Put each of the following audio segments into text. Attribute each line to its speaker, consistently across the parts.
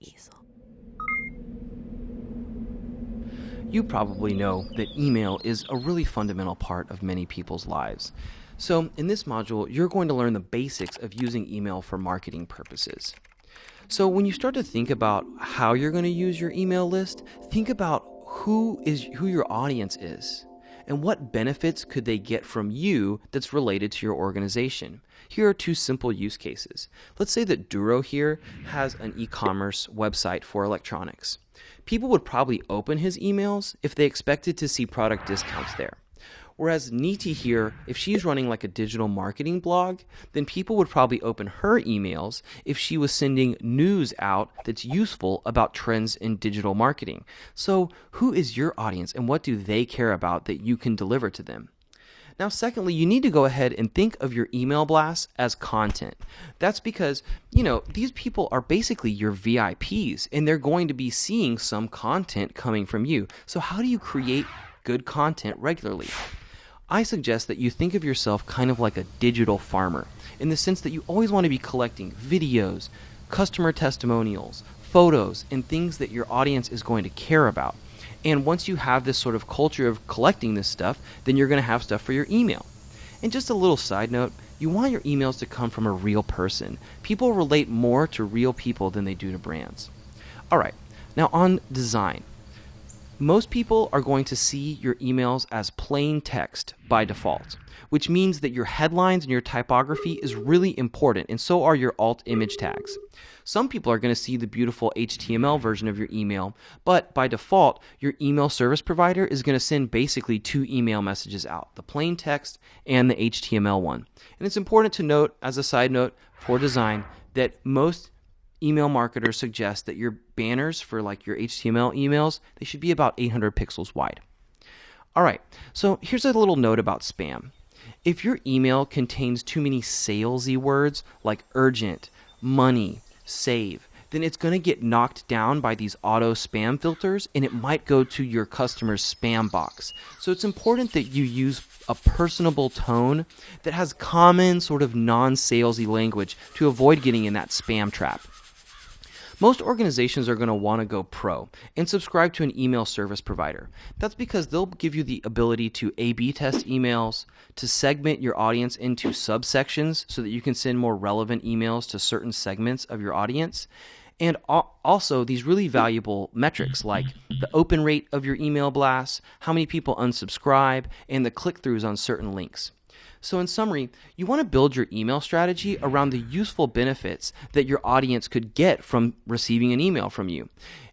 Speaker 1: easel.
Speaker 2: You probably know that email is a really fundamental part of many people's lives. So in this module, you're going to learn the basics of using email for marketing purposes. So when you start to think about how you're going to use your email list, think about who your audience is and what benefits could they get from you that's related to your organization. Here are two simple use cases. Let's say that Duro here has an e-commerce website for electronics. People would probably open his emails if they expected to see product discounts there. Whereas Niti here, if she's running like a digital marketing blog, then people would probably open her emails if she was sending news out that's useful about trends in digital marketing. So who is your audience and what do they care about that you can deliver to them? Now, secondly, you need to go ahead and think of your email blasts as content. That's because, these people are basically your VIPs and they're going to be seeing some content coming from you. So how do you create good content regularly? I suggest that you think of yourself kind of like a digital farmer, in the sense that you always want to be collecting videos, customer testimonials, photos, and things that your audience is going to care about. And once you have this sort of culture of collecting this stuff, then you're going to have stuff for your email. And just a little side note, you want your emails to come from a real person. People relate more to real people than they do to brands. All right, now on design. Most people are going to see your emails as plain text by default, which means that your headlines and your typography is really important, and so are your alt image tags. Some people are going to see the beautiful HTML version of your email, but by default, your email service provider is going to send basically two email messages out, the plain text and the HTML one. And it's important to note, as a side note for design, that most email marketers suggest that your banners for like your HTML emails, they should be about 800 pixels wide. All right, so here's a little note about spam. If your email contains too many salesy words like urgent, money, save, then it's going to get knocked down by these auto spam filters and it might go to your customer's spam box. So it's important that you use a personable tone that has common sort of non-salesy language to avoid getting in that spam trap. Most organizations are going to want to go pro and subscribe to an email service provider. That's because they'll give you the ability to A/B test emails, to segment your audience into subsections so that you can send more relevant emails to certain segments of your audience, and also these really valuable metrics like the open rate of your email blasts, how many people unsubscribe, and the click-throughs on certain links. So in summary, you want to build your email strategy around the useful benefits that your audience could get from receiving an email from you.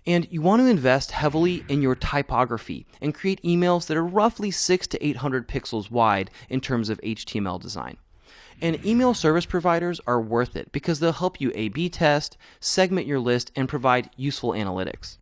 Speaker 2: And you want to invest heavily in your typography and create emails that are roughly 600 to 800 pixels wide in terms of HTML design. And email service providers are worth it because they'll help you A/B test, segment your list, and provide useful analytics.